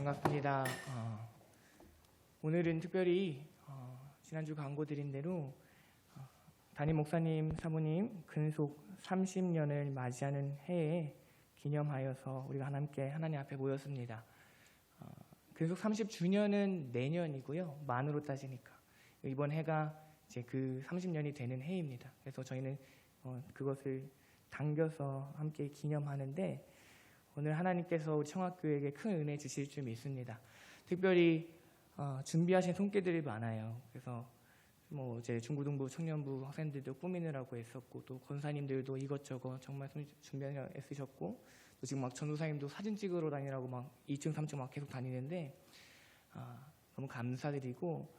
반갑습니다. 오늘은 특별히 지난주 광고 드린 대로 담임 목사님, 사모님 근속 30년을 맞이하는 해에 기념하여서 우리가 함께 하나님 앞에 모였습니다. 근속 30주년은 내년이고요. 만으로 따지니까 이번 해가 이제 그 30년이 되는 해입니다. 그래서 저희는 그것을 당겨서 함께 기념하는데, 오늘 하나님께서 우리 청학교에게 큰 은혜 주실 줄 믿습니다. 특별히 준비하신 손길들이 많아요. 그래서 이제 중고등부, 청년부 학생들도 꾸미느라고 애썼고, 또 권사님들도 이것저것 정말 준비하느라 애쓰셨고, 또 지금 막 전도사님도 사진 찍으러 다니라고 막 2층, 3층 막 계속 다니는데 너무 감사드리고,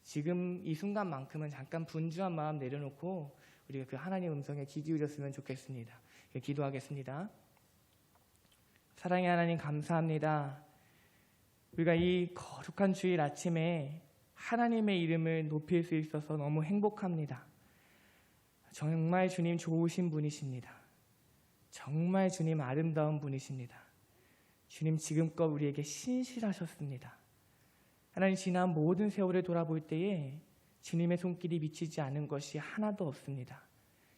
지금 이 순간만큼은 잠깐 분주한 마음 내려놓고 우리가 그 하나님의 음성에 귀 기울였으면 좋겠습니다. 기도하겠습니다. 사랑의 하나님, 감사합니다. 우리가 이 거룩한 주일 아침에 하나님의 이름을 높일 수 있어서 너무 행복합니다. 정말 주님 좋으신 분이십니다. 정말 주님 아름다운 분이십니다. 주님 지금껏 우리에게 신실하셨습니다. 하나님, 지난 모든 세월을 돌아볼 때에 주님의 손길이 미치지 않은 것이 하나도 없습니다.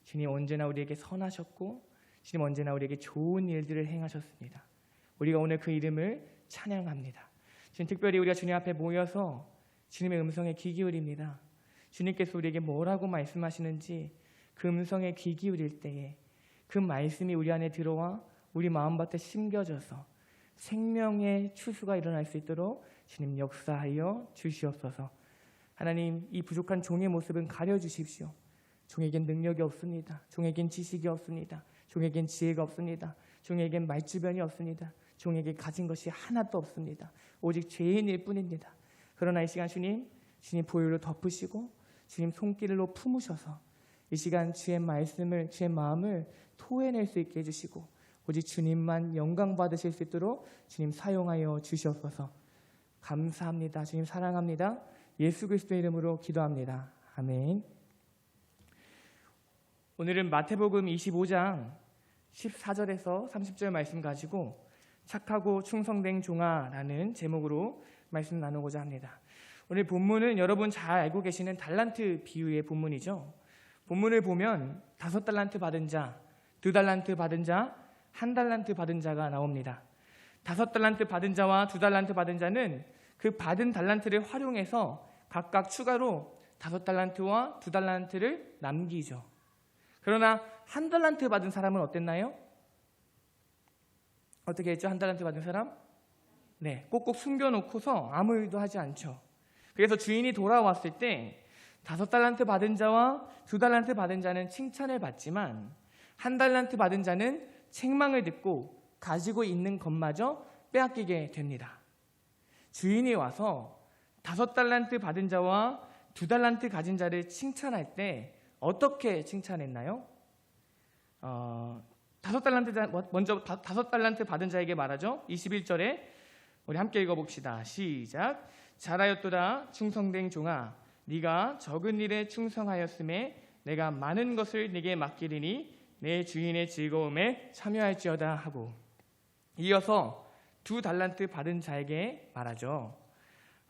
주님 언제나 우리에게 선하셨고, 주님 언제나 우리에게 좋은 일들을 행하셨습니다. 우리가 오늘 그 이름을 찬양합니다. 주님, 특별히 우리가 주님 앞에 모여서 주님의 음성에 귀 기울입니다. 주님께서 우리에게 뭐라고 말씀하시는지 그 음성에 귀 기울일 때에 그 말씀이 우리 안에 들어와 우리 마음밭에 심겨져서 생명의 추수가 일어날 수 있도록 주님 역사하여 주시옵소서. 하나님, 이 부족한 종의 모습은 가려주십시오. 종에겐 능력이 없습니다. 종에겐 지식이 없습니다. 종에겐 지혜가 없습니다. 종에겐 말주변이 없습니다. 종에게 가진 것이 하나도 없습니다. 오직 죄인일 뿐입니다. 그러나 이 시간 주님 보혈로 덮으시고 주님 손길로 품으셔서 이 시간 주의 말씀을, 주의 마음을 토해낼 수 있게 해주시고, 오직 주님만 영광 받으실 수 있도록 주님 사용하여 주시옵소서. 감사합니다. 주님 사랑합니다. 예수 그리스도의 이름으로 기도합니다. 아멘. 오늘은 마태복음 25장 14절에서 30절 말씀 가지고 착하고 충성된 종아라는 제목으로 말씀 나누고자 합니다. 오늘 본문은 여러분 잘 알고 계시는 달란트 비유의 본문이죠. 본문을 보면 5달란트 받은 자, 2달란트 받은 자, 1달란트 받은 자가 나옵니다. 5달란트 받은 자와 2달란트 받은 자는 그 받은 달란트를 활용해서 각각 추가로 5달란트와 2달란트를 남기죠. 그러나 1달란트 받은 사람은 어땠나요? 어떻게 했죠? 1달란트 받은 사람? 네, 꼭꼭 숨겨놓고서 아무 일도 하지 않죠. 그래서 주인이 돌아왔을 때 5달란트 받은 자와 2달란트 받은 자는 칭찬을 받지만 1달란트 받은 자는 책망을 듣고 가지고 있는 것마저 빼앗기게 됩니다. 주인이 와서 5달란트 받은 자와 2달란트 가진 자를 칭찬할 때 어떻게 칭찬했나요? 5달란트 먼저 5달란트 받은 자에게 말하죠. 21절에 우리 함께 읽어봅시다. 시작. 잘하였도다 충성된 종아, 네가 적은 일에 충성하였음에 내가 많은 것을 네게 맡기리니 내 주인의 즐거움에 참여할지어다 하고, 이어서 2달란트 받은 자에게 말하죠.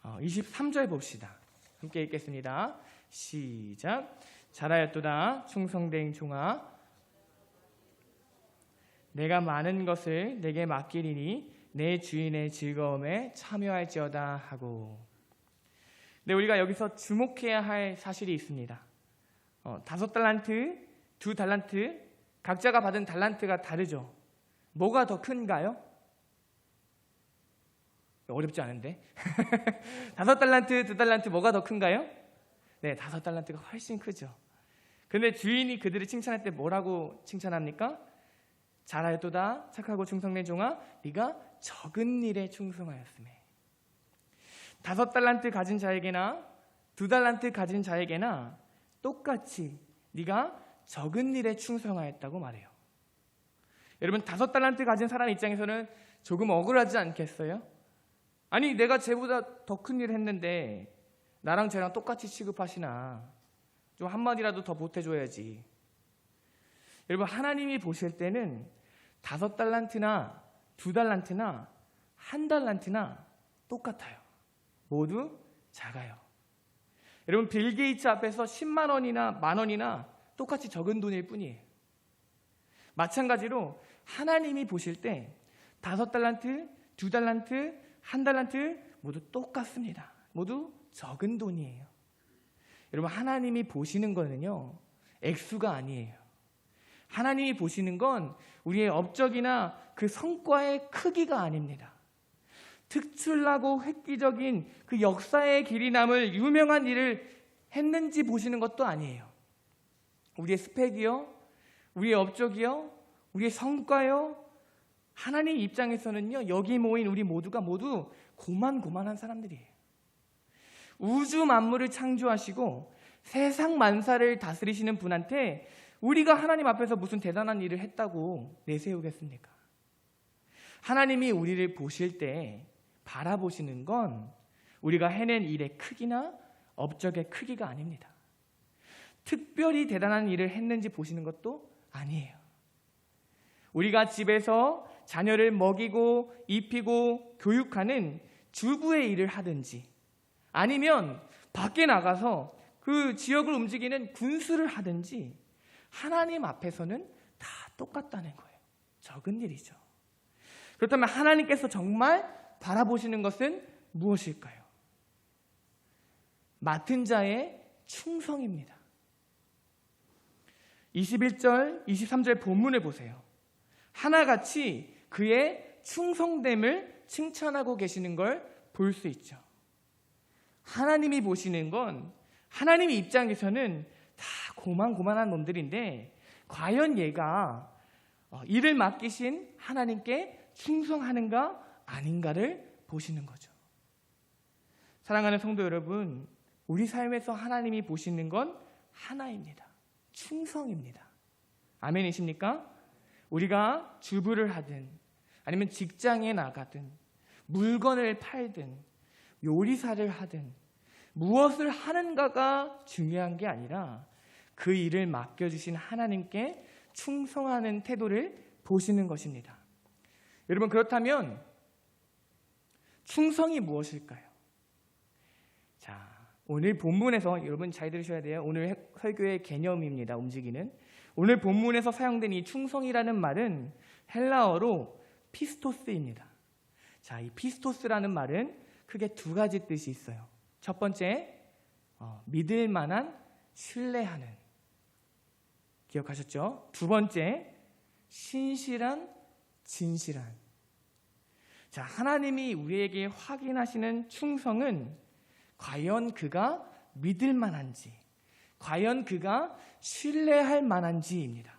23절 봅시다. 함께 읽겠습니다. 시작. 잘하였도다 충성된 종아, 내가 많은 것을 내게 맡기리니 내 주인의 즐거움에 참여할지어다 하고. 네, 우리가 여기서 주목해야 할 사실이 있습니다. 5달란트, 2달란트 각자가 받은 달란트가 다르죠. 뭐가 더 큰가요? 어렵지 않은데 5달란트, 2달란트 뭐가 더 큰가요? 네, 5달란트가 훨씬 크죠. 근데 주인이 그들을 칭찬할 때 뭐라고 칭찬합니까? 잘하였도다 착하고 충성된 종아, 네가 적은 일에 충성하였음에. 5달란트 가진 자에게나 2달란트 가진 자에게나 똑같이 네가 적은 일에 충성하였다고 말해요. 여러분, 5달란트 가진 사람 입장에서는 조금 억울하지 않겠어요? 아니, 내가 쟤보다 더 큰 일을 했는데 나랑 쟤랑 똑같이 취급하시나? 좀 한마디라도 더 보태줘야지. 여러분, 하나님이 보실 때는 5달란트나 2달란트나 1달란트나 똑같아요. 모두 작아요. 여러분, 빌 게이츠 앞에서 10만 원이나 만 원이나 똑같이 적은 돈일 뿐이에요. 마찬가지로 하나님이 보실 때 5달란트, 2달란트, 1달란트 모두 똑같습니다. 모두 적은 돈이에요. 여러분, 하나님이 보시는 거는요, 액수가 아니에요. 하나님이 보시는 건 우리의 업적이나 그 성과의 크기가 아닙니다. 특출나고 획기적인 그 역사의 길이 남을 유명한 일을 했는지 보시는 것도 아니에요. 우리의 스펙이요, 우리의 업적이요, 우리의 성과요, 하나님 입장에서는요, 여기 모인 우리 모두가 모두 고만고만한 사람들이에요. 우주 만물을 창조하시고 세상 만사를 다스리시는 분한테 우리가 하나님 앞에서 무슨 대단한 일을 했다고 내세우겠습니까? 하나님이 우리를 보실 때 바라보시는 건 우리가 해낸 일의 크기나 업적의 크기가 아닙니다. 특별히 대단한 일을 했는지 보시는 것도 아니에요. 우리가 집에서 자녀를 먹이고 입히고 교육하는 주부의 일을 하든지, 아니면 밖에 나가서 그 지역을 움직이는 군수를 하든지, 하나님 앞에서는 다 똑같다는 거예요. 적은 일이죠. 그렇다면 하나님께서 정말 바라보시는 것은 무엇일까요? 맡은 자의 충성입니다. 21절, 23절 본문을 보세요. 하나같이 그의 충성됨을 칭찬하고 계시는 걸 볼 수 있죠. 하나님이 보시는 건, 하나님 입장에서는 다 고만고만한 놈들인데 과연 얘가 일을 맡기신 하나님께 충성하는가 아닌가를 보시는 거죠. 사랑하는 성도 여러분, 우리 삶에서 하나님이 보시는 건 하나입니다. 충성입니다. 아멘이십니까? 우리가 주부를 하든, 아니면 직장에 나가든, 물건을 팔든, 요리사를 하든, 무엇을 하는가가 중요한 게 아니라 그 일을 맡겨주신 하나님께 충성하는 태도를 보시는 것입니다. 여러분, 그렇다면 충성이 무엇일까요? 자, 오늘 본문에서 여러분 잘 들으셔야 돼요. 오늘 설교의 개념입니다. 움직이는. 오늘 본문에서 사용된 이 충성이라는 말은 헬라어로 피스토스입니다. 자, 이 피스토스라는 말은 크게 두 가지 뜻이 있어요. 첫 번째, 믿을 만한, 신뢰하는. 기억하셨죠? 두 번째, 신실한, 진실한. 자, 하나님이 우리에게 확인하시는 충성은 과연 그가 믿을 만한지, 과연 그가 신뢰할 만한지입니다.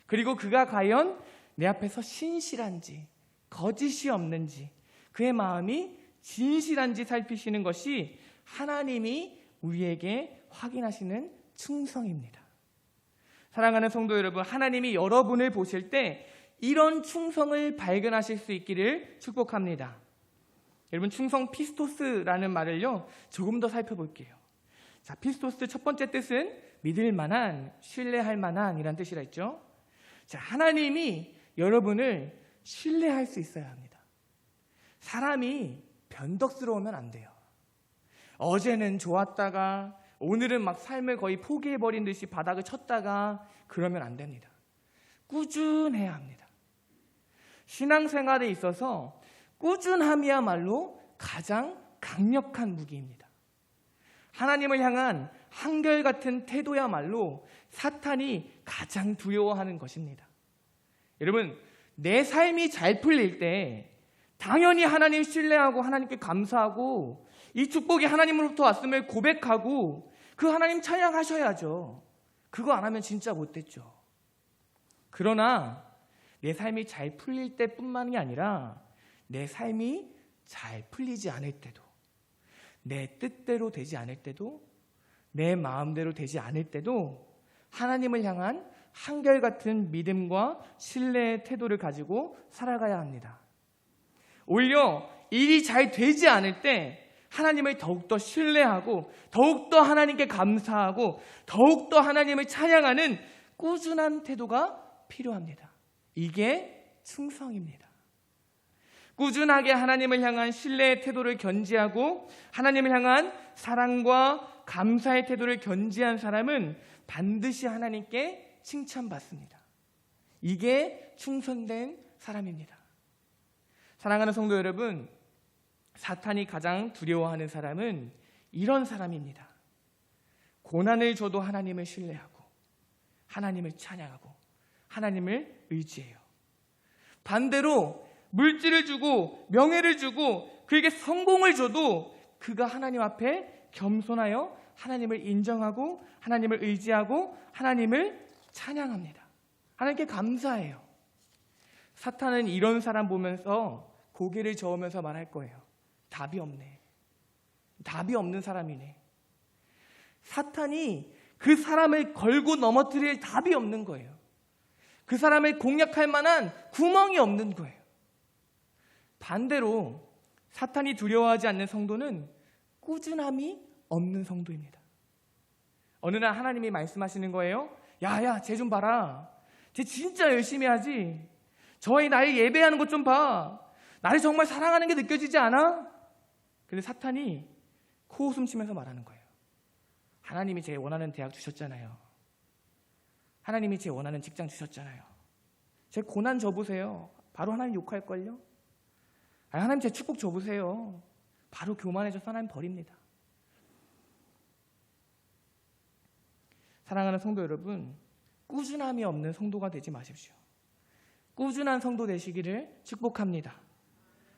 그리고 그가 과연 내 앞에서 신실한지, 거짓이 없는지, 그의 마음이 진실한지 살피시는 것이 하나님이 우리에게 확인하시는 충성입니다. 사랑하는 성도 여러분, 하나님이 여러분을 보실 때 이런 충성을 발견하실 수 있기를 축복합니다. 여러분, 충성 피스토스라는 말을요, 조금 더 살펴볼게요. 자, 피스토스 첫 번째 뜻은 믿을 만한, 신뢰할 만한 이란 뜻이라 했죠. 자, 하나님이 여러분을 신뢰할 수 있어야 합니다. 사람이 변덕스러우면 안 돼요. 어제는 좋았다가 오늘은 막 삶을 거의 포기해버린 듯이 바닥을 쳤다가 그러면 안 됩니다. 꾸준해야 합니다. 신앙생활에 있어서 꾸준함이야말로 가장 강력한 무기입니다. 하나님을 향한 한결같은 태도야말로 사탄이 가장 두려워하는 것입니다. 여러분, 내 삶이 잘 풀릴 때 당연히 하나님 신뢰하고 하나님께 감사하고 이 축복이 하나님으로부터 왔음을 고백하고 그 하나님 찬양하셔야죠. 그거 안 하면 진짜 못됐죠. 그러나 내 삶이 잘 풀릴 때뿐만이 아니라 내 삶이 잘 풀리지 않을 때도, 내 뜻대로 되지 않을 때도, 내 마음대로 되지 않을 때도 하나님을 향한 한결같은 믿음과 신뢰의 태도를 가지고 살아가야 합니다. 오히려 일이 잘 되지 않을 때 하나님을 더욱더 신뢰하고 더욱더 하나님께 감사하고 더욱더 하나님을 찬양하는 꾸준한 태도가 필요합니다. 이게 충성입니다. 꾸준하게 하나님을 향한 신뢰의 태도를 견지하고 하나님을 향한 사랑과 감사의 태도를 견지한 사람은 반드시 하나님께 칭찬받습니다. 이게 충성된 사람입니다. 사랑하는 성도 여러분, 사탄이 가장 두려워하는 사람은 이런 사람입니다. 고난을 줘도 하나님을 신뢰하고 하나님을 찬양하고 하나님을 의지해요. 반대로 물질을 주고 명예를 주고 그에게 성공을 줘도 그가 하나님 앞에 겸손하여 하나님을 인정하고 하나님을 의지하고 하나님을 찬양합니다. 하나님께 감사해요. 사탄은 이런 사람 보면서 고개를 저으면서 말할 거예요. 답이 없네. 답이 없는 사람이네. 사탄이 그 사람을 걸고 넘어뜨릴 답이 없는 거예요. 그 사람을 공략할 만한 구멍이 없는 거예요. 반대로 사탄이 두려워하지 않는 성도는 꾸준함이 없는 성도입니다. 어느 날 하나님이 말씀하시는 거예요. 야야, 쟤 좀 봐라. 쟤 진짜 열심히 하지. 저희 나의 예배하는 것 좀 봐. 나를 정말 사랑하는 게 느껴지지 않아? 근데 사탄이 코웃음 치면서 말하는 거예요. 하나님이 제 원하는 대학 주셨잖아요. 하나님이 제 원하는 직장 주셨잖아요. 제 고난 줘보세요. 바로 하나님 욕할걸요? 하나님 제 축복 줘보세요. 바로 교만해져서 하나님 버립니다. 사랑하는 성도 여러분, 꾸준함이 없는 성도가 되지 마십시오. 꾸준한 성도 되시기를 축복합니다.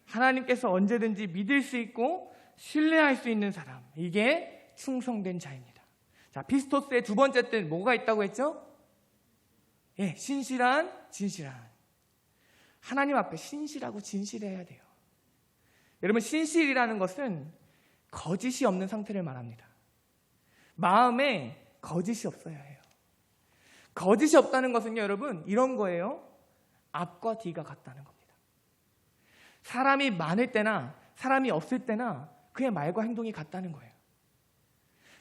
하나님께서 언제든지 믿을 수 있고 신뢰할 수 있는 사람, 이게 충성된 자입니다. 자, 피스토스의 두 번째 뜻 뭐가 있다고 했죠? 예, 신실한, 진실한. 하나님 앞에 신실하고 진실해야 돼요. 여러분, 신실이라는 것은 거짓이 없는 상태를 말합니다. 마음에 거짓이 없어야 해요. 거짓이 없다는 것은요, 여러분, 이런 거예요. 앞과 뒤가 같다는 겁니다. 사람이 많을 때나 사람이 없을 때나 그의 말과 행동이 같다는 거예요.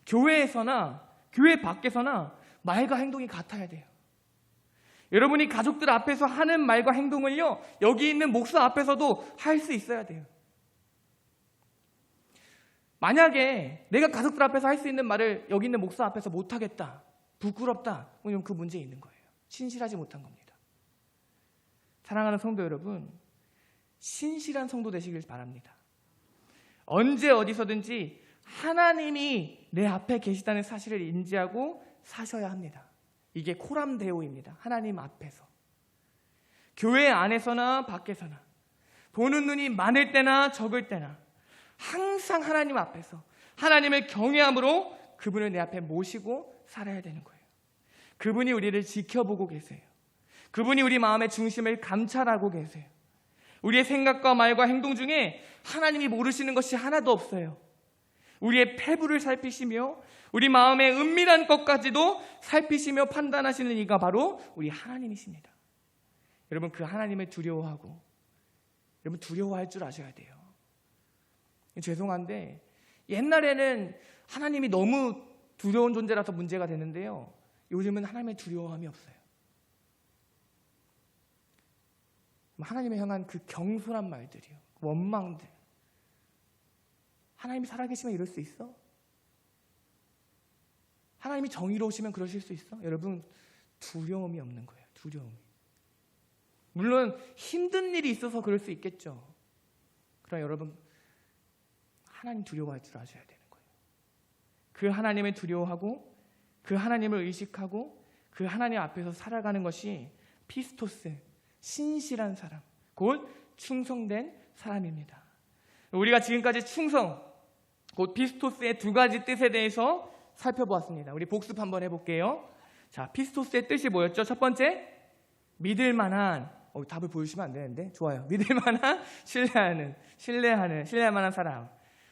교회에서나 교회 밖에서나 말과 행동이 같아야 돼요. 여러분이 가족들 앞에서 하는 말과 행동을요, 여기 있는 목사 앞에서도 할 수 있어야 돼요. 만약에 내가 가족들 앞에서 할 수 있는 말을 여기 있는 목사 앞에서 못하겠다, 부끄럽다, 그럼 그 문제 있는 거예요. 신실하지 못한 겁니다. 사랑하는 성도 여러분, 신실한 성도 되시길 바랍니다. 언제 어디서든지 하나님이 내 앞에 계시다는 사실을 인지하고 사셔야 합니다. 이게 코람데오입니다. 하나님 앞에서. 교회 안에서나 밖에서나, 보는 눈이 많을 때나 적을 때나 항상 하나님 앞에서 하나님을 경외함으로 그분을 내 앞에 모시고 살아야 되는 거예요. 그분이 우리를 지켜보고 계세요. 그분이 우리 마음의 중심을 감찰하고 계세요. 우리의 생각과 말과 행동 중에 하나님이 모르시는 것이 하나도 없어요. 우리의 패부를 살피시며 우리 마음의 은밀한 것까지도 살피시며 판단하시는 이가 바로 우리 하나님이십니다. 여러분, 그 하나님을 두려워하고, 여러분 두려워할 줄 아셔야 돼요. 죄송한데 옛날에는 하나님이 너무 두려운 존재라서 문제가 되는데요, 요즘은 하나님의 두려움이 없어요. 하나님을 향한 그 경솔한 말들이요, 원망들. 하나님이 살아계시면 이럴 수 있어? 하나님이 정의로우시면 그러실 수 있어? 여러분, 두려움이 없는 거예요. 두려움이. 물론 힘든 일이 있어서 그럴 수 있겠죠. 그러나 여러분, 하나님 두려워할 줄 아셔야 되는 거예요. 그 하나님을 두려워하고 그 하나님을 의식하고 그 하나님 앞에서 살아가는 것이 피스토스, 신실한 사람, 곧 충성된 사람입니다. 우리가 지금까지 충성, 곧 피스토스의 두 가지 뜻에 대해서 살펴보았습니다. 우리 복습 한번 해볼게요. 자, 피스토스의 뜻이 뭐였죠? 첫 번째, 믿을 만한, 답을 보여주시면 안 되는데, 좋아요. 믿을 만한, 신뢰할 만한 사람.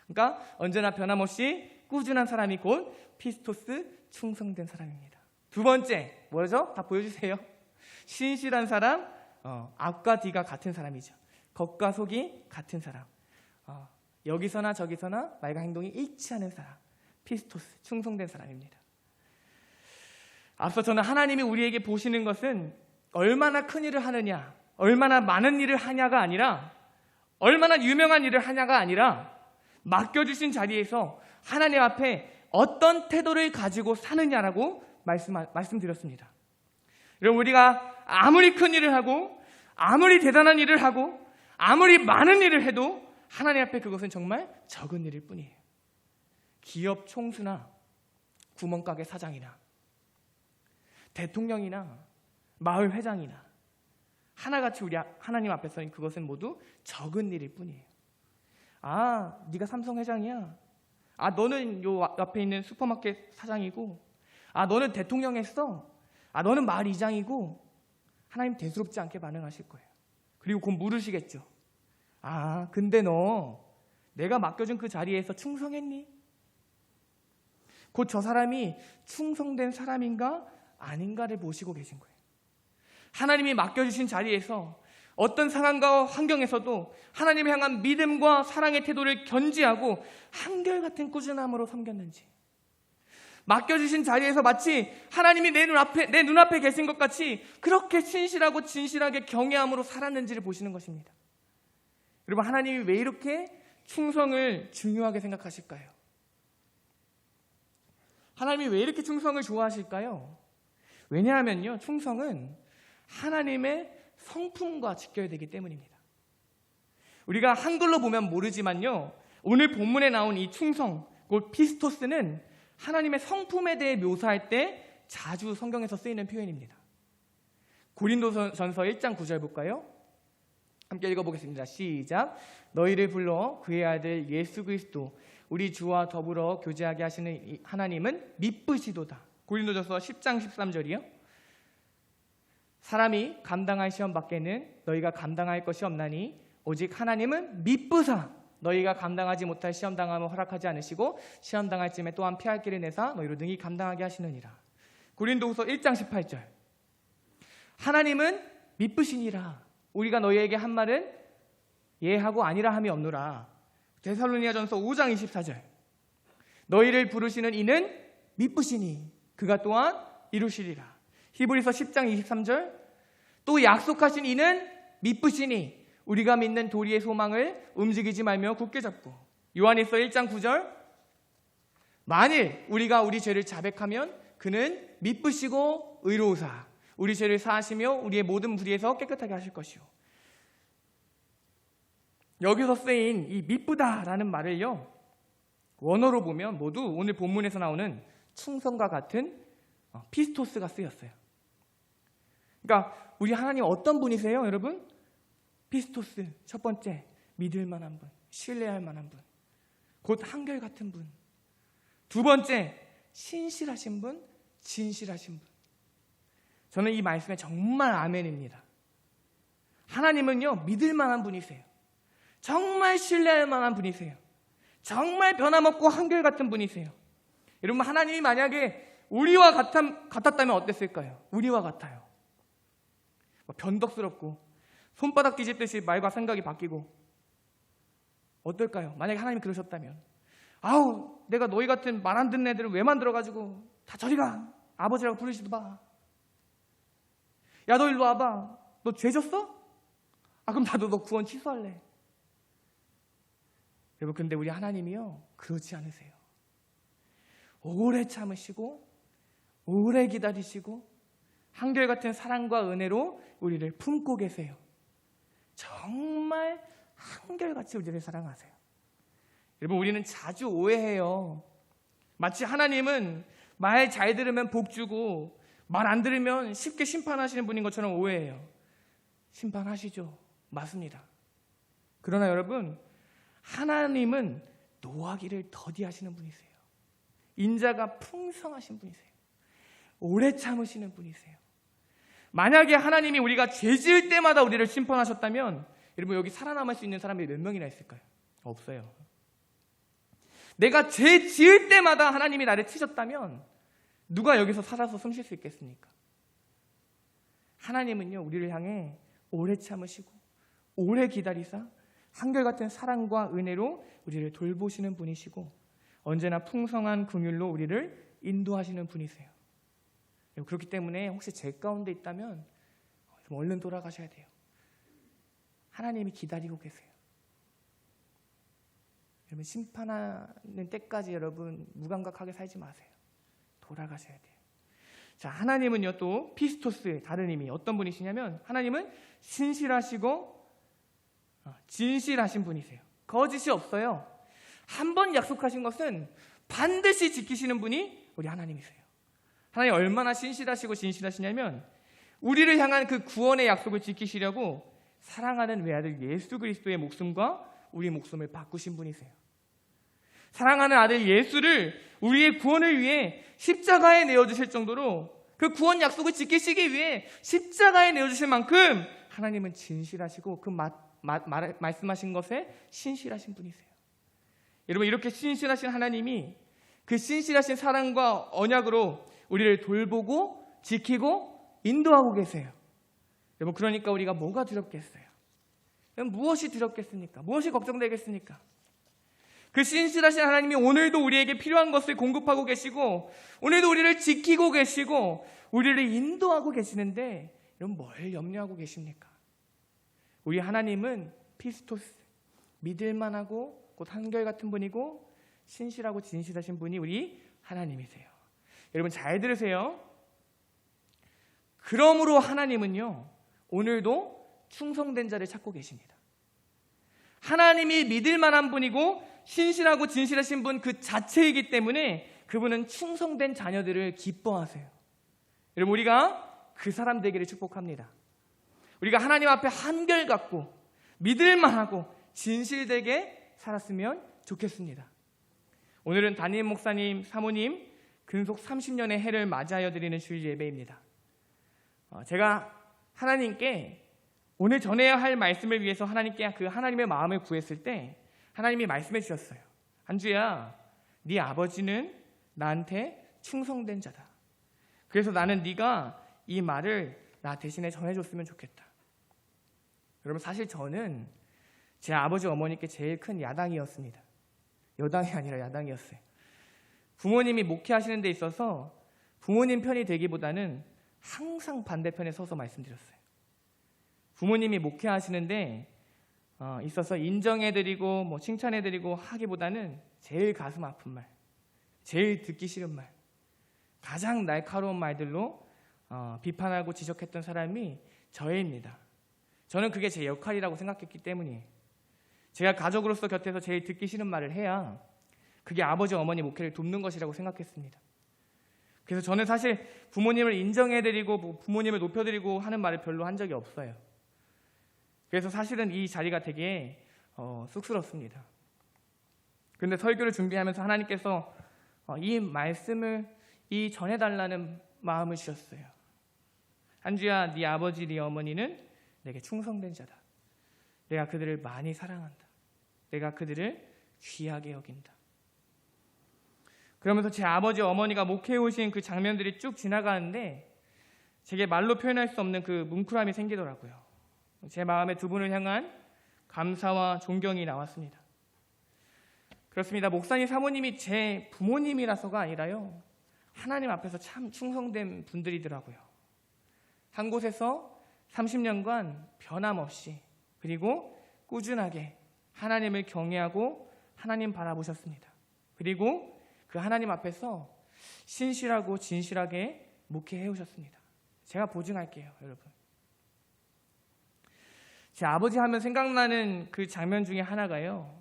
그러니까 언제나 변함없이 꾸준한 사람이 곧 피스토스, 충성된 사람입니다. 두 번째, 뭐죠? 다 보여주세요. 신실한 사람, 앞과 뒤가 같은 사람이죠. 겉과 속이 같은 사람. 여기서나 저기서나 말과 행동이 일치하는 사람, 피스토스, 충성된 사람입니다. 앞서 저는 하나님이 우리에게 보시는 것은 얼마나 큰 일을 하느냐, 얼마나 많은 일을 하냐가 아니라 얼마나 유명한 일을 하냐가 아니라 맡겨주신 자리에서 하나님 앞에 어떤 태도를 가지고 사느냐라고 말씀드렸습니다. 여러분, 우리가 아무리 큰 일을 하고 아무리 대단한 일을 하고 아무리 많은 일을 해도 하나님 앞에 그것은 정말 적은 일일 뿐이에요. 기업 총수나 구멍가게 사장이나 대통령이나 마을 회장이나 하나같이 우리 하나님 앞에서는 그것은 모두 적은 일일 뿐이에요. 아, 네가 삼성 회장이야. 아, 너는 요 앞에 있는 슈퍼마켓 사장이고, 아, 너는 대통령 했어. 아, 너는 마을 이장이고. 하나님 대수롭지 않게 반응하실 거예요. 그리고 곧 물으시겠죠. 아, 근데 너 내가 맡겨준 그 자리에서 충성했니? 곧 저 사람이 충성된 사람인가 아닌가를 보시고 계신 거예요. 하나님이 맡겨주신 자리에서 어떤 상황과 환경에서도 하나님을 향한 믿음과 사랑의 태도를 견지하고 한결같은 꾸준함으로 섬겼는지, 맡겨주신 자리에서 마치 하나님이 내 눈앞에 계신 것 같이 그렇게 신실하고 진실하게 경외함으로 살았는지를 보시는 것입니다. 여러분, 하나님이 왜 이렇게 충성을 중요하게 생각하실까요? 하나님이 왜 이렇게 충성을 좋아하실까요? 왜냐하면요, 충성은 하나님의 성품과 직결되기 때문입니다. 우리가 한글로 보면 모르지만요, 오늘 본문에 나온 이 충성, 곧 피스토스는 하나님의 성품에 대해 묘사할 때 자주 성경에서 쓰이는 표현입니다. 고린도전서 1장 9절 볼까요? 함께 읽어보겠습니다. 시작. 너희를 불러 그의 아들 예수 그리스도 우리 주와 더불어 교제하게 하시는 하나님은 미쁘시도다. 고린도전서 10장 13절이요. 사람이 감당할 시험 밖에는 너희가 감당할 것이 없나니 오직 하나님은 미쁘사 너희가 감당하지 못할 시험 당함을 허락하지 않으시고 시험 당할 쯤에 또한 피할 길을 내사 너희로 능히 감당하게 하시느니라. 고린도후서 1장 18절. 하나님은 미쁘시니라. 우리가 너희에게 한 말은 예하고 아니라 함이 없노라. 데살로니가전서 5장 24절. 너희를 부르시는 이는 미쁘시니 그가 또한 이루시리라. 히브리서 10장 23절. 또 약속하신 이는 미쁘시니 우리가 믿는 도리의 소망을 움직이지 말며 굳게 잡고. 요한일서 1장 9절. 만일 우리가 우리 죄를 자백하면 그는 미쁘시고 의로우사 우리 죄를 사하시며 우리의 모든 불의에서 깨끗하게 하실 것이요. 여기서 쓰인 이 미쁘다라는 말을요, 원어로 보면 모두 오늘 본문에서 나오는 충성과 같은 피스토스가 쓰였어요. 그러니까 우리 하나님 어떤 분이세요, 여러분? 피스토스, 첫 번째, 믿을 만한 분, 신뢰할 만한 분, 곧 한결같은 분. 두 번째, 신실하신 분, 진실하신 분. 저는 이 말씀에 정말 아멘입니다. 하나님은요, 믿을 만한 분이세요. 정말 신뢰할 만한 분이세요. 정말 변함없고 한결같은 분이세요. 여러분, 하나님이 만약에 우리와 같았다면 어땠을까요? 우리와 같아요. 변덕스럽고 손바닥 뒤집듯이 말과 생각이 바뀌고 어떨까요? 만약에 하나님이 그러셨다면, 아우, 내가 너희 같은 말 안 듣는 애들을 왜 만들어가지고 다 저리 가, 아버지라고 부르지도 마. 야, 너 일로 와봐. 너 죄 졌어? 아, 그럼 나도 너 구원 취소할래. 여러분, 근데 우리 하나님이요, 그렇지 않으세요. 오래 참으시고 오래 기다리시고 한결같은 사랑과 은혜로 우리를 품고 계세요. 정말 한결같이 우리를 사랑하세요. 여러분, 우리는 자주 오해해요. 마치 하나님은 말 잘 들으면 복 주고 말 안 들으면 쉽게 심판하시는 분인 것처럼 오해해요. 심판하시죠. 맞습니다. 그러나 여러분, 하나님은 노하기를 더디하시는 분이세요. 인자가 풍성하신 분이세요. 오래 참으시는 분이세요. 만약에 하나님이 우리가 죄 지을 때마다 우리를 심판하셨다면, 여러분, 여기 살아남을 수 있는 사람이 몇 명이나 있을까요? 없어요. 내가 죄 지을 때마다 하나님이 나를 치셨다면 누가 여기서 살아서 숨 쉴 수 있겠습니까? 하나님은요, 우리를 향해 오래 참으시고 오래 기다리사 한결같은 사랑과 은혜로 우리를 돌보시는 분이시고 언제나 풍성한 긍휼로 우리를 인도하시는 분이세요. 그렇기 때문에 혹시 죄 가운데 있다면 좀 얼른 돌아가셔야 돼요. 하나님이 기다리고 계세요. 여러분 심판하는 때까지 여러분 무감각하게 살지 마세요. 돌아가셔야 돼요. 자, 하나님은요 또 피스토스의 다른 의미 어떤 분이시냐면 하나님은 신실하시고 진실하신 분이세요. 거짓이 없어요. 한 번 약속하신 것은 반드시 지키시는 분이 우리 하나님이세요. 하나님 얼마나 신실하시고 진실하시냐면 우리를 향한 그 구원의 약속을 지키시려고 사랑하는 외아들 예수 그리스도의 목숨과 우리 목숨을 바꾸신 분이세요. 사랑하는 아들 예수를 우리의 구원을 위해 십자가에 내어주실 정도로 그 구원 약속을 지키시기 위해 십자가에 내어주실 만큼 하나님은 진실하시고 그 말씀하신 것에 신실하신 분이세요. 여러분 이렇게 신실하신 하나님이 그 신실하신 사랑과 언약으로 우리를 돌보고 지키고 인도하고 계세요. 여러분 그러니까 우리가 뭐가 두렵겠어요? 무엇이 두렵겠습니까? 무엇이 걱정되겠습니까? 그 신실하신 하나님이 오늘도 우리에게 필요한 것을 공급하고 계시고 오늘도 우리를 지키고 계시고 우리를 인도하고 계시는데 여러분 뭘 염려하고 계십니까? 우리 하나님은 피스토스, 믿을만하고 곧 한결같은 분이고 신실하고 진실하신 분이 우리 하나님이세요. 여러분 잘 들으세요. 그러므로 하나님은요 오늘도 충성된 자를 찾고 계십니다. 하나님이 믿을 만한 분이고 신실하고 진실하신 분 그 자체이기 때문에 그분은 충성된 자녀들을 기뻐하세요. 여러분 우리가 그 사람 되기를 축복합니다. 우리가 하나님 앞에 한결같고 믿을 만하고 진실되게 살았으면 좋겠습니다. 오늘은 담임 목사님 사모님 근속 30년의 해를 맞이하여 드리는 주일 예배입니다. 제가 하나님께 오늘 전해야 할 말씀을 위해서 하나님께 그 하나님의 마음을 구했을 때 하나님이 말씀해 주셨어요. 한주야, 네 아버지는 나한테 충성된 자다. 그래서 나는 네가 이 말을 나 대신에 전해줬으면 좋겠다. 여러분 사실 저는 제 아버지 어머니께 제일 큰 야당이었습니다. 여당이 아니라 야당이었어요. 부모님이 목회하시는 데 있어서 부모님 편이 되기보다는 항상 반대편에 서서 말씀드렸어요. 부모님이 목회하시는데 있어서 인정해드리고 뭐 칭찬해드리고 하기보다는 제일 가슴 아픈 말, 제일 듣기 싫은 말, 가장 날카로운 말들로 비판하고 지적했던 사람이 저입니다. 저는 그게 제 역할이라고 생각했기 때문이에요. 제가 가족으로서 곁에서 제일 듣기 싫은 말을 해야 그게 아버지 어머니 목회를 돕는 것이라고 생각했습니다. 그래서 저는 사실 부모님을 인정해드리고 부모님을 높여드리고 하는 말을 별로 한 적이 없어요. 그래서 사실은 이 자리가 되게 쑥스럽습니다. 그런데 설교를 준비하면서 하나님께서 이 말씀을 전해달라는 마음을 주셨어요. 한주야, 네 아버지, 네 어머니는 내게 충성된 자다. 내가 그들을 많이 사랑한다. 내가 그들을 귀하게 여긴다. 그러면서 제 아버지, 어머니가 목회해 오신 그 장면들이 쭉 지나가는데 제게 말로 표현할 수 없는 그 뭉클함이 생기더라고요. 제 마음에 두 분을 향한 감사와 존경이 나왔습니다. 그렇습니다. 목사님, 사모님이 제 부모님이라서가 아니라요. 하나님 앞에서 참 충성된 분들이더라고요. 한 곳에서 30년간 변함없이 그리고 꾸준하게 하나님을 경외하고 하나님 바라보셨습니다. 그리고 그 하나님 앞에서 신실하고 진실하게 목회해 오셨습니다. 제가 보증할게요, 여러분. 제 아버지 하면 생각나는 그 장면 중에 하나가요.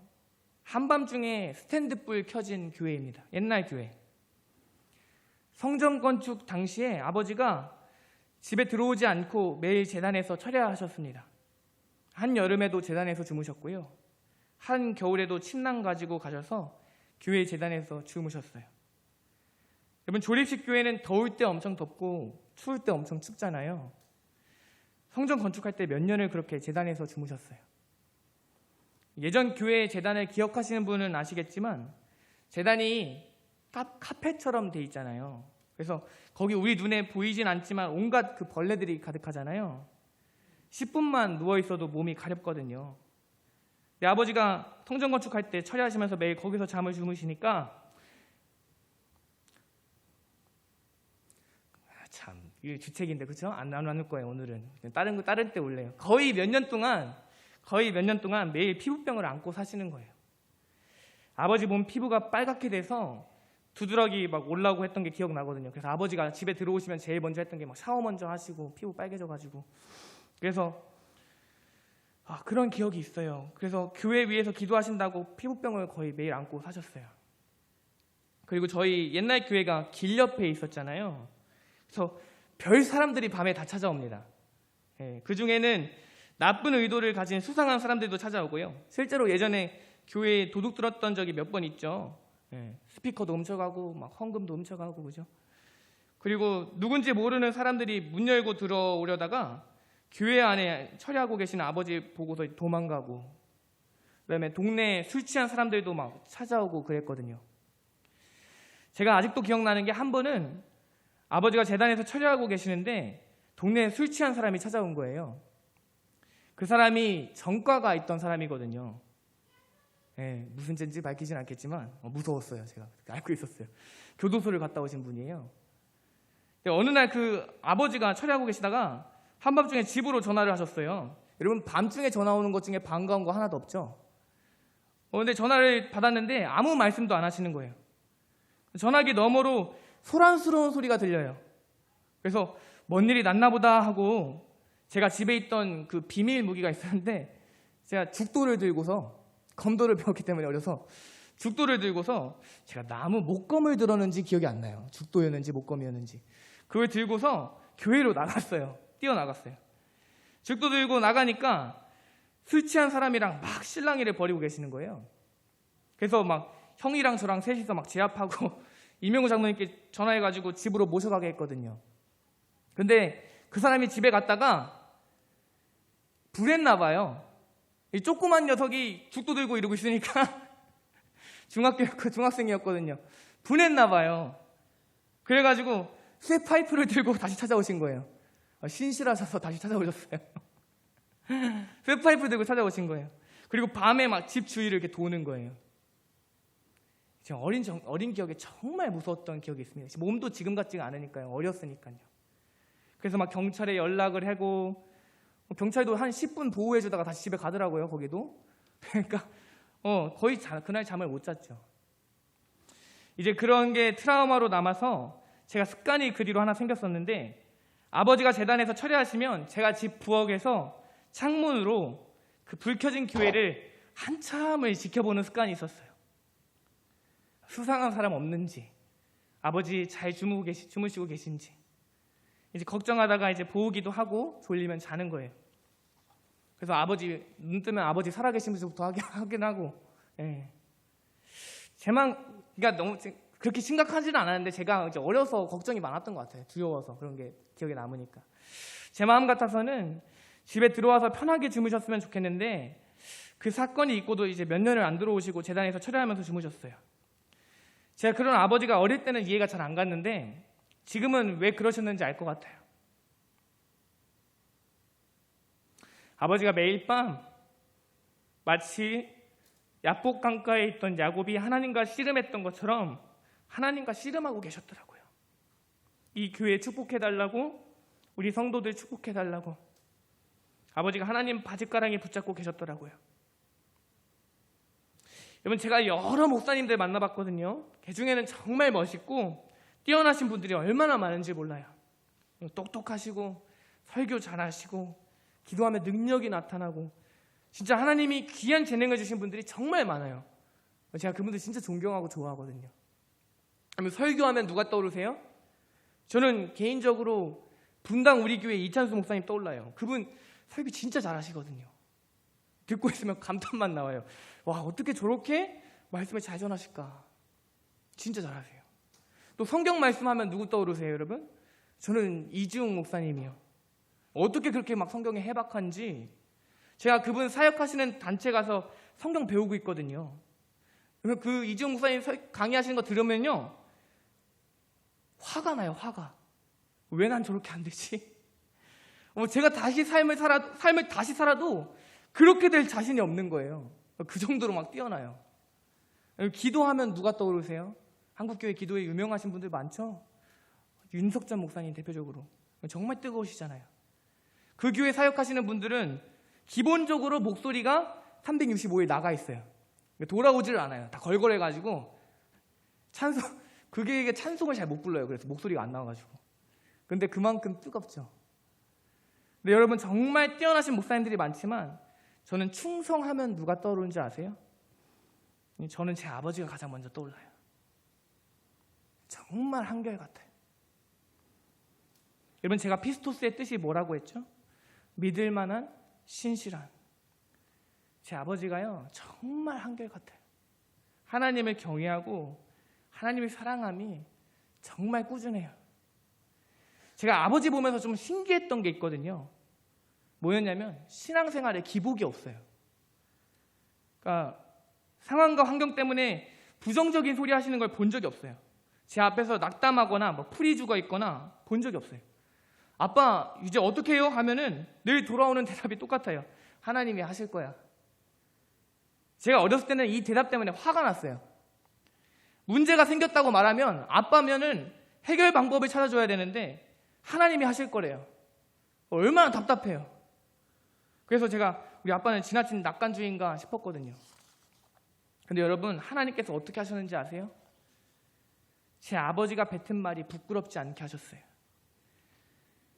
한밤중에 스탠드불 켜진 교회입니다. 옛날 교회. 성전 건축 당시에 아버지가 집에 들어오지 않고 매일 제단에서 철야하셨습니다. 한여름에도 제단에서 주무셨고요. 한겨울에도 침낭 가지고 가셔서 교회 제단에서 주무셨어요. 여러분, 조립식 교회는 더울 때 엄청 덥고 추울 때 엄청 춥잖아요. 성전 건축할 때 몇 년을 그렇게 제단에서 주무셨어요. 예전 교회 제단을 기억하시는 분은 아시겠지만 제단이 카펫처럼 돼 있잖아요. 그래서 거기 우리 눈에 보이진 않지만 온갖 그 벌레들이 가득하잖아요. 10분만 누워있어도 몸이 가렵거든요. 내 아버지가 성전 건축할 때 철야하시면서 매일 거기서 잠을 주무시니까 참 이게 주책인데 그렇죠? 안 나눌 거예요. 오늘은 다른 때 올래요. 거의 몇 년 동안 매일 피부병을 안고 사시는 거예요. 아버지 몸 피부가 빨갛게 돼서 두드러기 막 올라오고 했던 게 기억나거든요. 그래서 아버지가 집에 들어오시면 제일 먼저 했던 게 막 샤워 먼저 하시고 피부 빨개져가지고, 그래서 그런 기억이 있어요. 그래서 교회 위에서 기도하신다고 피부병을 거의 매일 안고 사셨어요. 그리고 저희 옛날 교회가 길 옆에 있었잖아요. 그래서 별 사람들이 밤에 다 찾아옵니다. 그 중에는 나쁜 의도를 가진 수상한 사람들도 찾아오고요. 실제로 예전에 교회에 도둑 들었던 적이 몇 번 있죠. 스피커도 훔쳐가고 막 헌금도 훔쳐가고, 그죠? 그리고 누군지 모르는 사람들이 문 열고 들어오려다가 교회 안에 처리하고 계시는 아버지 보고서 도망가고, 그다음에 동네에 술 취한 사람들도 막 찾아오고 그랬거든요. 제가 아직도 기억나는 게, 한 번은 아버지가 재단에서 처리하고 계시는데 동네에 술 취한 사람이 찾아온 거예요. 그 사람이 전과가 있던 사람이거든요. 무슨 죄인지 밝히진 않겠지만 무서웠어요. 제가 알고 있었어요. 교도소를 갔다 오신 분이에요. 어느 날 그 아버지가 처리하고 계시다가 한밤중에 집으로 전화를 하셨어요. 여러분, 밤중에 전화 오는 것 중에 반가운 거 하나도 없죠? 근데 전화를 받았는데 아무 말씀도 안 하시는 거예요. 전화기 너머로 소란스러운 소리가 들려요. 그래서 뭔 일이 났나 보다 하고, 제가 집에 있던 그 비밀 무기가 있었는데, 제가 죽도를 들고서, 검도를 배웠기 때문에 어려서 죽도를 들고서, 제가 나무 목검을 들었는지 기억이 안 나요. 죽도였는지 목검이었는지. 그걸 들고서 교회로 나갔어요. 뛰어나갔어요. 죽도 들고 나가니까 술 취한 사람이랑 막 실랑이를 벌이고 계시는 거예요. 그래서 막 형이랑 저랑 셋이서 막 제압하고 이명우 장로님께 전화해가지고 집으로 모셔가게 했거든요. 근데 그 사람이 집에 갔다가 불했나 봐요. 이 조그만 녀석이 죽도 들고 이러고 있으니까 중학생이었거든요. 분했나 봐요. 그래가지고 쇠 파이프를 들고 다시 찾아오신 거예요. 신실하셔서 다시 찾아오셨어요. 쇠 파이프 들고 찾아오신 거예요. 그리고 밤에 막 집 주위를 이렇게 도는 거예요. 제가 어린 기억에 정말 무서웠던 기억이 있습니다. 몸도 지금 같지가 않으니까요. 어렸으니까요. 그래서 막 경찰에 연락을 하고, 경찰도 한 10분 보호해주다가 다시 집에 가더라고요. 거기도. 그러니까 거의 그날 잠을 못 잤죠. 이제 그런 게 트라우마로 남아서 제가 습관이 그 뒤로 하나 생겼었는데, 아버지가 재단에서 처리하시면 제가 집 부엌에서 창문으로 그 불 켜진 교회를 한참을 지켜보는 습관이 있었어요. 수상한 사람 없는지, 아버지 잘 주무시고 계신지. 이제 걱정하다가 이제 보기도 하고 졸리면 자는 거예요. 그래서 아버지 눈 뜨면 아버지 살아계신지부터 확인하고. 그러니까 너무 그렇게 심각하지는 않았는데, 제가 이제 어려서 걱정이 많았던 것 같아요. 두려워서. 그런 게 기억에 남으니까. 제 마음 같아서는 집에 들어와서 편하게 주무셨으면 좋겠는데, 그 사건이 있고도 이제 몇 년을 안 들어오시고 재단에서 처리하면서 주무셨어요. 제가 그런 아버지가 어릴 때는 이해가 잘 안 갔는데 지금은 왜 그러셨는지 알 것 같아요. 아버지가 매일 밤 마치 야복 강가에 있던 야곱이 하나님과 씨름했던 것처럼 하나님과 씨름하고 계셨더라고요. 이 교회 축복해달라고, 우리 성도들 축복해달라고 아버지가 하나님 바짓가랑이 붙잡고 계셨더라고요. 여러분, 제가 여러 목사님들 만나봤거든요. 그 중에는 정말 멋있고 뛰어나신 분들이 얼마나 많은지 몰라요. 똑똑하시고 설교 잘하시고 기도하면 능력이 나타나고, 진짜 하나님이 귀한 재능을 주신 분들이 정말 많아요. 제가 그분들 진짜 존경하고 좋아하거든요. 설교하면 누가 떠오르세요? 저는 개인적으로 분당 우리 교회 이찬수 목사님 떠올라요. 그분 설교 진짜 잘하시거든요. 듣고 있으면 감탄만 나와요. 와, 어떻게 저렇게 말씀을 잘 전하실까. 진짜 잘하세요. 또 성경 말씀하면 누구 떠오르세요, 여러분? 저는 이지웅 목사님이요. 어떻게 그렇게 막 성경에 해박한지. 제가 그분 사역하시는 단체 가서 성경 배우고 있거든요. 그 이지웅 목사님 강의하시는 거 들으면요, 화가 나요. 화가. 왜 난 저렇게 안 되지? 제가 다시 삶을 다시 살아도 그렇게 될 자신이 없는 거예요. 그 정도로 막 뛰어나요. 기도하면 누가 떠오르세요? 한국교회 기도에 유명하신 분들 많죠? 윤석전 목사님 대표적으로. 정말 뜨거우시잖아요. 그 교회 사역하시는 분들은 기본적으로 목소리가 365일 나가 있어요. 돌아오지를 않아요. 다 걸걸해가지고 그게 찬송을 잘 못 불러요. 그래서 목소리가 안 나와가지고. 근데 그만큼 뜨겁죠. 근데 여러분, 정말 뛰어나신 목사님들이 많지만 저는 충성하면 누가 떠오르는지 아세요? 저는 제 아버지가 가장 먼저 떠올라요. 정말 한결같아요. 여러분, 제가 피스토스의 뜻이 뭐라고 했죠? 믿을 만한 신실한. 제 아버지가요, 정말 한결같아요. 하나님을 경외하고 하나님을 사랑함이 정말 꾸준해요. 제가 아버지 보면서 좀 신기했던 게 있거든요. 뭐였냐면 신앙생활에 기복이 없어요. 그러니까 상황과 환경 때문에 부정적인 소리 하시는 걸 본 적이 없어요. 제 앞에서 낙담하거나 뭐 풀이 죽어 있거나 본 적이 없어요. 아빠 이제 어떻게 해요? 하면은 늘 돌아오는 대답이 똑같아요. 하나님이 하실 거야. 제가 어렸을 때는 이 대답 때문에 화가 났어요. 문제가 생겼다고 말하면 아빠면은 해결 방법을 찾아줘야 되는데 하나님이 하실 거래요. 얼마나 답답해요. 그래서 제가 우리 아빠는 지나친 낙관주의인가 싶었거든요. 근데 여러분, 하나님께서 어떻게 하셨는지 아세요? 제 아버지가 뱉은 말이 부끄럽지 않게 하셨어요.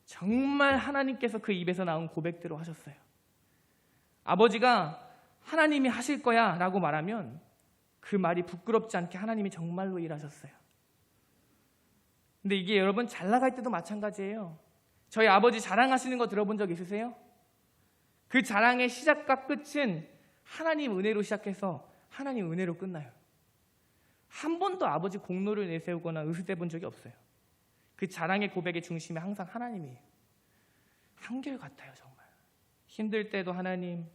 정말 하나님께서 그 입에서 나온 고백대로 하셨어요. 아버지가 하나님이 하실 거야 라고 말하면 그 말이 부끄럽지 않게 하나님이 정말로 일하셨어요. 근데 이게 여러분, 잘 나갈 때도 마찬가지예요. 저희 아버지 자랑하시는 거 들어본 적 있으세요? 그 자랑의 시작과 끝은 하나님 은혜로 시작해서 하나님 은혜로 끝나요. 한 번도 아버지 공로를 내세우거나 의식해 본 적이 없어요. 그 자랑의 고백의 중심에 항상 하나님이에요. 한결같아요. 정말 힘들 때도 하나님,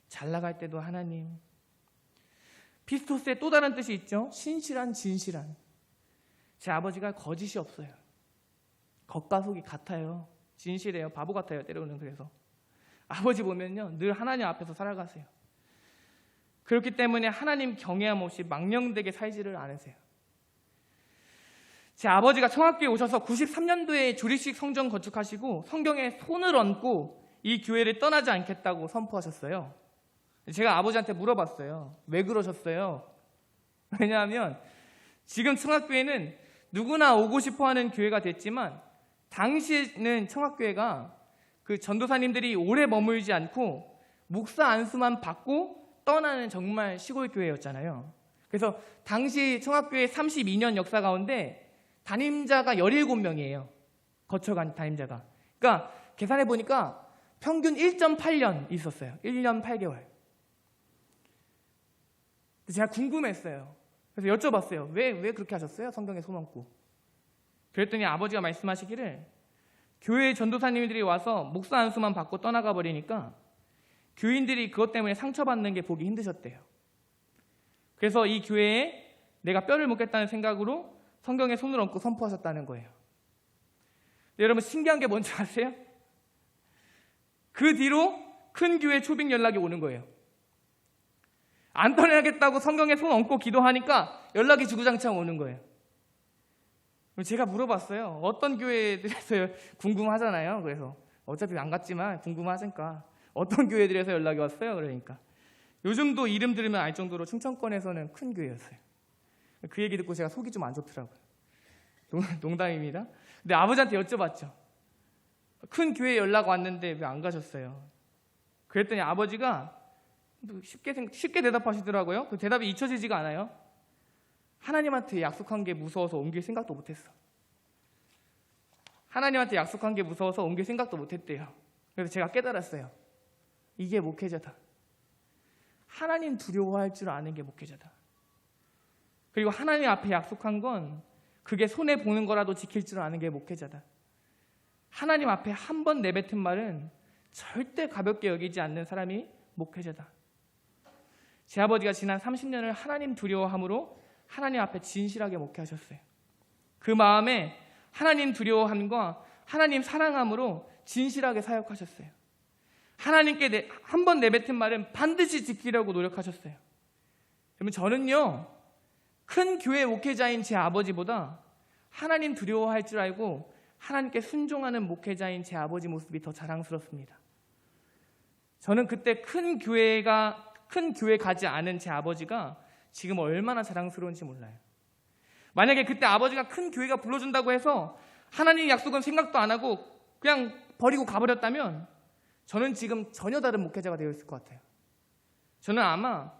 잘 나갈 때도 하나님. 피스토스의 또 다른 뜻이 있죠. 신실한, 진실한. 제 아버지가 거짓이 없어요. 겉과 속이 같아요. 진실해요. 바보 같아요. 때로는. 그래서 아버지 보면요, 늘 하나님 앞에서 살아가세요. 그렇기 때문에 하나님 경외함 없이 망령되게 살지를 않으세요. 제 아버지가 청학교에 오셔서 93년도에 조리식 성전 건축하시고 성경에 손을 얹고 이 교회를 떠나지 않겠다고 선포하셨어요. 제가 아버지한테 물어봤어요. 왜 그러셨어요? 왜냐하면 지금 청학교회는 누구나 오고 싶어하는 교회가 됐지만 당시에는 청학교회가 그 전도사님들이 오래 머물지 않고 목사 안수만 받고 떠나는 정말 시골 교회였잖아요. 그래서 당시 청학교회 32년 역사 가운데 담임자가 17명이에요. 거쳐간 담임자가. 그러니까 계산해 보니까 평균 1.8년 있었어요. 1년 8개월. 제가 궁금했어요. 그래서 여쭤봤어요. 왜 그렇게 하셨어요? 성경에 손 얹고. 그랬더니 아버지가 말씀하시기를 교회 전도사님들이 와서 목사 안수만 받고 떠나가 버리니까 교인들이 그것 때문에 상처받는 게 보기 힘드셨대요. 그래서 이 교회에 내가 뼈를 묻겠다는 생각으로 성경에 손을 얹고 선포하셨다는 거예요. 여러분, 신기한 게 뭔지 아세요? 그 뒤로 큰 교회 초빙 연락이 오는 거예요. 안 떠나겠다고 성경에 손 얹고 기도하니까 연락이 주구장창 오는 거예요. 제가 물어봤어요. 어떤 교회들에서 궁금하잖아요. 그래서 어차피 안 갔지만 궁금하니까 어떤 교회들에서 연락이 왔어요. 그러니까 요즘도 이름 들으면 알 정도로 충청권에서는 큰 교회였어요. 그 얘기 듣고 제가 속이 좀 안 좋더라고요. 농담입니다. 근데 아버지한테 여쭤봤죠. 큰 교회 연락 왔는데 왜 안 가셨어요? 그랬더니 아버지가 쉽게 대답하시더라고요. 그 대답이 잊혀지지가 않아요. 하나님한테 약속한 게 무서워서 옮길 생각도 못했어. 하나님한테 약속한 게 무서워서 옮길 생각도 못했대요. 그래서 제가 깨달았어요. 이게 목회자다. 하나님 두려워할 줄 아는 게 목회자다. 그리고 하나님 앞에 약속한 건 그게 손해보는 거라도 지킬 줄 아는 게 목회자다. 하나님 앞에 한 번 내뱉은 말은 절대 가볍게 여기지 않는 사람이 목회자다. 제 아버지가 지난 30년을 하나님 두려워함으로 하나님 앞에 진실하게 목회하셨어요. 그 마음에 하나님 두려워함과 하나님 사랑함으로 진실하게 사역하셨어요. 하나님께 한 번 내뱉은 말은 반드시 지키려고 노력하셨어요. 그러면 저는요, 큰 교회 목회자인 제 아버지보다 하나님 두려워할 줄 알고 하나님께 순종하는 목회자인 제 아버지 모습이 더 자랑스럽습니다. 저는 그때 큰 큰 교회 가지 않은 제 아버지가 지금 얼마나 자랑스러운지 몰라요. 만약에 그때 아버지가 큰 교회가 불러준다고 해서 하나님 약속은 생각도 안 하고 그냥 버리고 가버렸다면 저는 지금 전혀 다른 목회자가 되었을 것 같아요. 저는 아마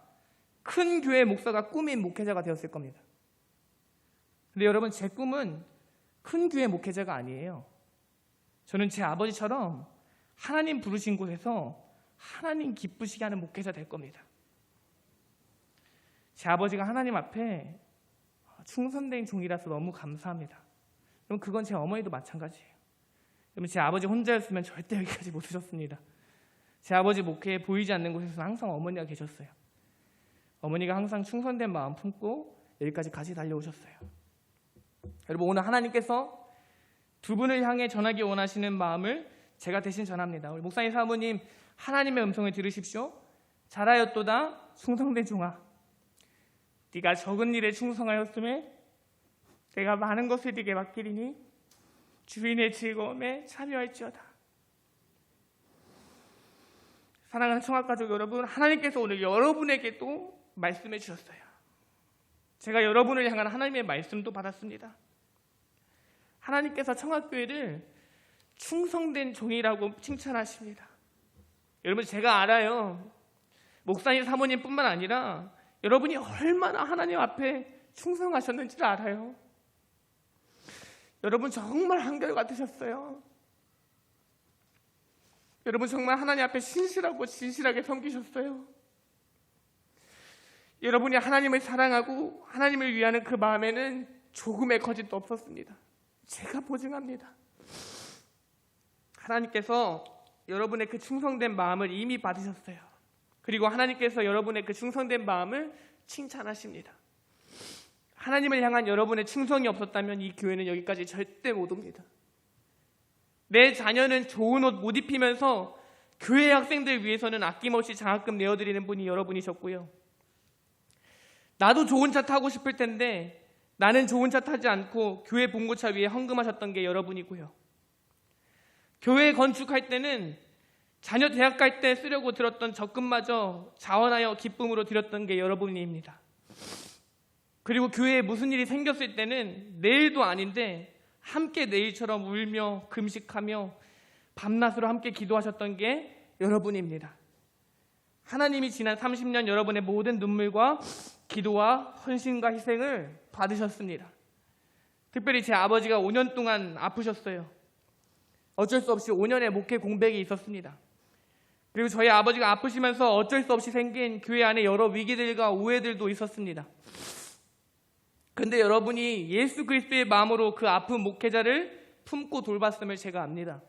큰 교회 목사가 꿈인 목회자가 되었을 겁니다. 근데 여러분, 제 꿈은 큰 교회 목회자가 아니에요. 저는 제 아버지처럼 하나님 부르신 곳에서 하나님 기쁘시게 하는 목회자 될 겁니다. 제 아버지가 하나님 앞에 충성된 종이라서 너무 감사합니다. 그럼 그건 제 어머니도 마찬가지예요. 그러면 제 아버지 혼자였으면 절대 여기까지 못 오셨습니다. 제 아버지 목회에 보이지 않는 곳에서는 항상 어머니가 계셨어요. 어머니가 항상 충성된 마음 품고 여기까지 같이 달려오셨어요. 여러분, 오늘 하나님께서 두 분을 향해 전하기 원하시는 마음을 제가 대신 전합니다. 우리 목사님 사모님, 하나님의 음성을 들으십시오. 잘하였도다 충성된 종아, 네가 적은 일에 충성하였음에 내가 많은 것을 네게 맡기리니 주인의 즐거움에 참여할지어다. 사랑하는 청학가족 여러분, 하나님께서 오늘 여러분에게도 말씀해 주셨어요. 제가 여러분을 향한 하나님의 말씀도 받았습니다. 하나님께서 청학교회를 충성된 종이라고 칭찬하십니다. 여러분, 제가 알아요. 목사님 사모님뿐만 아니라 여러분이 얼마나 하나님 앞에 충성하셨는지를 알아요. 여러분 정말 한결같으셨어요. 여러분 정말 하나님 앞에 신실하고 진실하게 섬기셨어요. 여러분이 하나님을 사랑하고 하나님을 위하는 그 마음에는 조금의 거짓도 없었습니다. 제가 보증합니다. 하나님께서 여러분의 그 충성된 마음을 이미 받으셨어요. 그리고 하나님께서 여러분의 그 충성된 마음을 칭찬하십니다. 하나님을 향한 여러분의 충성이 없었다면 이 교회는 여기까지 절대 못 옵니다. 내 자녀는 좋은 옷 못 입히면서 교회 학생들 위해서는 아낌없이 장학금 내어드리는 분이 여러분이셨고요. 나도 좋은 차 타고 싶을 텐데 나는 좋은 차 타지 않고 교회 봉고차 위에 헌금하셨던 게 여러분이고요. 교회 건축할 때는 자녀 대학 갈 때 쓰려고 들었던 적금마저 자원하여 기쁨으로 드렸던 게 여러분입니다. 그리고 교회에 무슨 일이 생겼을 때는 내일도 아닌데 함께 내일처럼 울며 금식하며 밤낮으로 함께 기도하셨던 게 여러분입니다. 하나님이 지난 30년 여러분의 모든 눈물과 기도와 헌신과 희생을 받으셨습니다. 특별히 제 아버지가 5년 동안 아프셨어요. 어쩔 수 없이 5년의 목회 공백이 있었습니다. 그리고 저희 아버지가 아프시면서 어쩔 수 없이 생긴 교회 안에 여러 위기들과 오해들도 있었습니다. 근데 여러분이 예수 그리스도의 마음으로 그 아픈 목회자를 품고 돌봤음을 제가 압니다.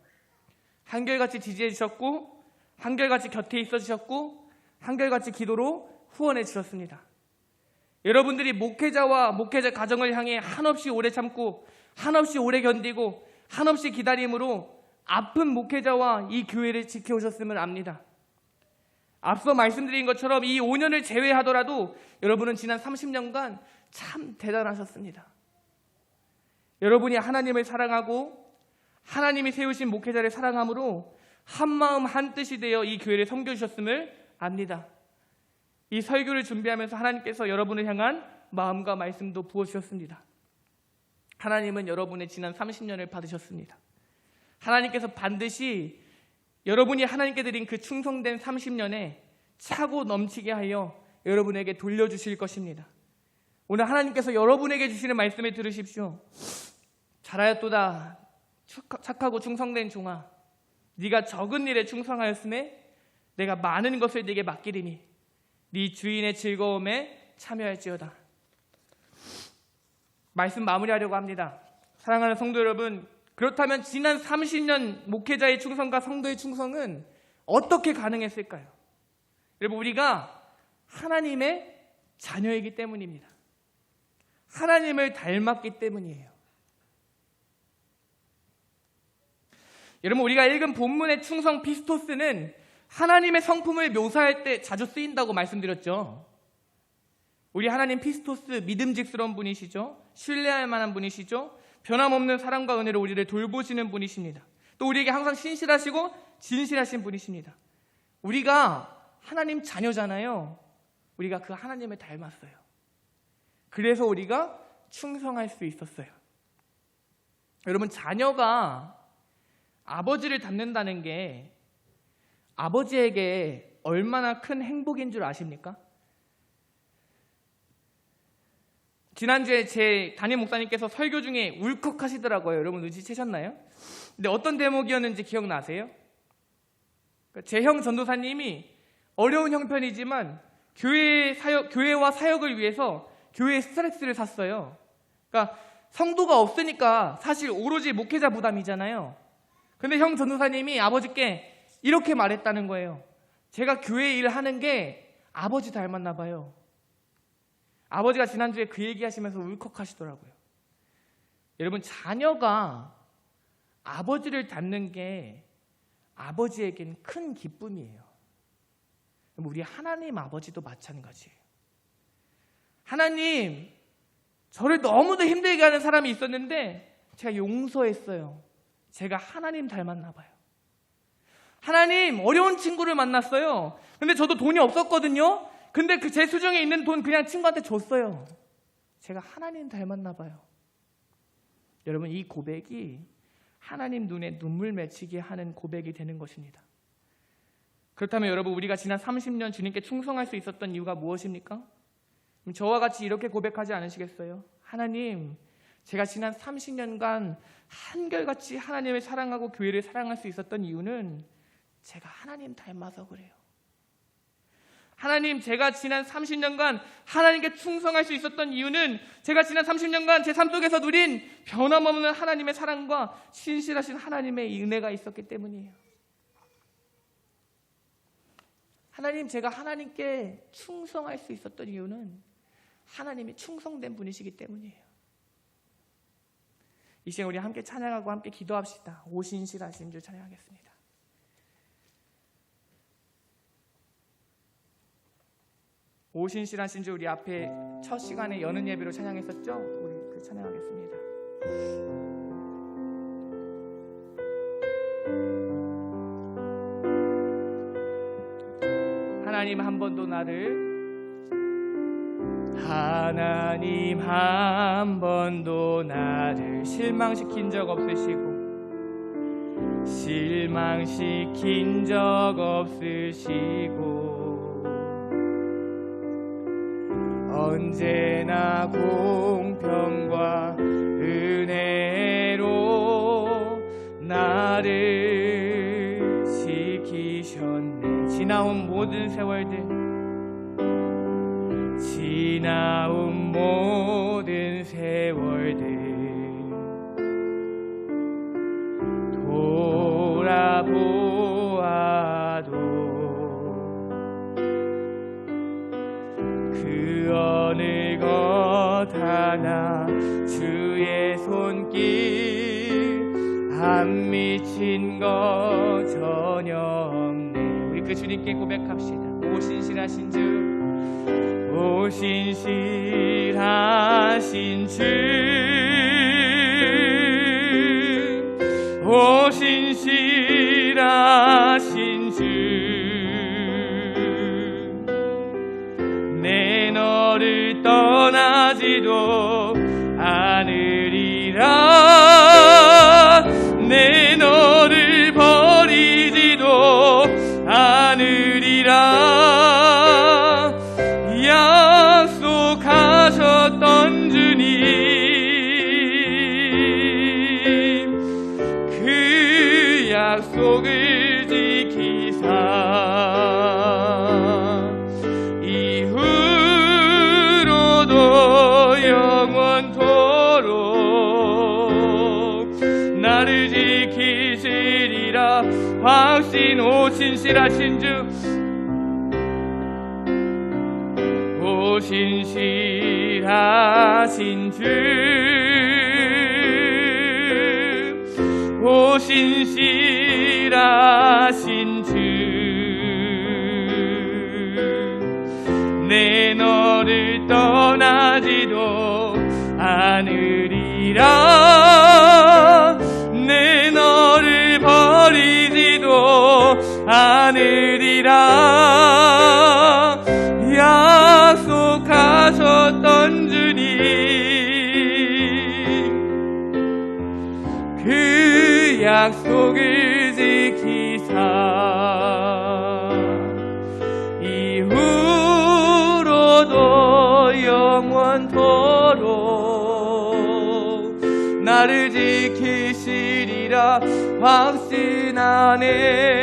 한결같이 지지해 주셨고 한결같이 곁에 있어 주셨고 한결같이 기도로 후원해 주셨습니다. 여러분들이 목회자와 목회자 가정을 향해 한없이 오래 참고 한없이 오래 견디고 한없이 기다림으로 아픈 목회자와 이 교회를 지켜오셨음을 압니다. 앞서 말씀드린 것처럼 이 5년을 제외하더라도 여러분은 지난 30년간 참 대단하셨습니다. 여러분이 하나님을 사랑하고 하나님이 세우신 목회자를 사랑함으로 한마음 한뜻이 되어 이 교회를 섬겨주셨음을 압니다. 이 설교를 준비하면서 하나님께서 여러분을 향한 마음과 말씀도 부어주셨습니다. 하나님은 여러분의 지난 30년을 받으셨습니다. 하나님께서 반드시 여러분이 하나님께 드린 그 충성된 30년에 차고 넘치게 하여 여러분에게 돌려주실 것입니다. 오늘 하나님께서 여러분에게 주시는 말씀을 들으십시오. 잘하였도다 착하고 충성된 종아, 네가 적은 일에 충성하였음에 내가 많은 것을 네게 맡기리니 네 주인의 즐거움에 참여할지어다. 말씀 마무리하려고 합니다. 사랑하는 성도 여러분, 그렇다면 지난 30년 목회자의 충성과 성도의 충성은 어떻게 가능했을까요? 여러분, 우리가 하나님의 자녀이기 때문입니다. 하나님을 닮았기 때문이에요. 여러분, 우리가 읽은 본문의 충성 피스토스는 하나님의 성품을 묘사할 때 자주 쓰인다고 말씀드렸죠. 우리 하나님 피스토스 믿음직스러운 분이시죠. 신뢰할 만한 분이시죠. 변함없는 사랑과 은혜로 우리를 돌보시는 분이십니다. 또 우리에게 항상 신실하시고 진실하신 분이십니다. 우리가 하나님 자녀잖아요. 우리가 그 하나님을 닮았어요. 그래서 우리가 충성할 수 있었어요. 여러분, 자녀가 아버지를 닮는다는 게 아버지에게 얼마나 큰 행복인 줄 아십니까? 지난주에 제 담임 목사님께서 설교 중에 울컥하시더라고요. 여러분 눈치채셨나요? 근데 어떤 대목이었는지 기억나세요? 제 형 전도사님이 어려운 형편이지만 교회와 사역을 위해서 교회에 스트레스를 샀어요. 그러니까 성도가 없으니까 사실 오로지 목회자 부담이잖아요. 근데 형 전도사님이 아버지께 이렇게 말했다는 거예요. 제가 교회 일을 하는 게 아버지 닮았나 봐요. 아버지가 지난주에 그 얘기하시면서 울컥하시더라고요. 여러분, 자녀가 아버지를 닮는 게 아버지에겐 큰 기쁨이에요. 우리 하나님 아버지도 마찬가지예요. 하나님, 저를 너무도 힘들게 하는 사람이 있었는데 제가 용서했어요. 제가 하나님 닮았나 봐요. 하나님, 어려운 친구를 만났어요. 근데 저도 돈이 없었거든요. 근데 그 제 수중에 있는 돈 그냥 친구한테 줬어요. 제가 하나님 닮았나 봐요. 여러분, 이 고백이 하나님 눈에 눈물 맺히게 하는 고백이 되는 것입니다. 그렇다면 여러분, 우리가 지난 30년 주님께 충성할 수 있었던 이유가 무엇입니까? 저와 같이 이렇게 고백하지 않으시겠어요? 하나님, 제가 지난 30년간 한결같이 하나님을 사랑하고 교회를 사랑할 수 있었던 이유는 제가 하나님 닮아서 그래요. 하나님, 제가 지난 30년간 하나님께 충성할 수 있었던 이유는 제가 지난 30년간 제 삶 속에서 누린 변함없는 하나님의 사랑과 신실하신 하나님의 은혜가 있었기 때문이에요. 하나님, 제가 하나님께 충성할 수 있었던 이유는 하나님이 충성된 분이시기 때문이에요. 이 시간 우리 함께 찬양하고 함께 기도합시다. 오신실하신 주 찬양하겠습니다. 오신실하신 주, 우리 앞에 첫 시간에 여는 예배로 찬양했었죠? 우리 그 찬양하겠습니다. 하나님 한 번도 나를 실망시킨 적 없으시고 언제나 공평과 은혜로 나를 지키셨네. 지나온 모든 세월들 돌아보아도 그 어느 것 하나 주의 손길 안 미친 것 전혀 없네. 우리 그 주님께 고백합시다. 오신실하신 주, 오신실하신 주, 오신실하신 주, 내 너를 떠나지도 않으리라, 내 너를 버리지도 않으리라, 약속하셨던 주님, 그 약속을 지키사 이후로도 영원토록 나를 지키시리라. 확신 오신실하신 주, 오신실하신 주, 오신실하신 주, 내 너를 떠나지도 않으리라, 내 너를 버리지도 않으리라, 주시던 주님 그 약속을 지키사 이후로도 영원토록 나를 지키시리라 확신하네.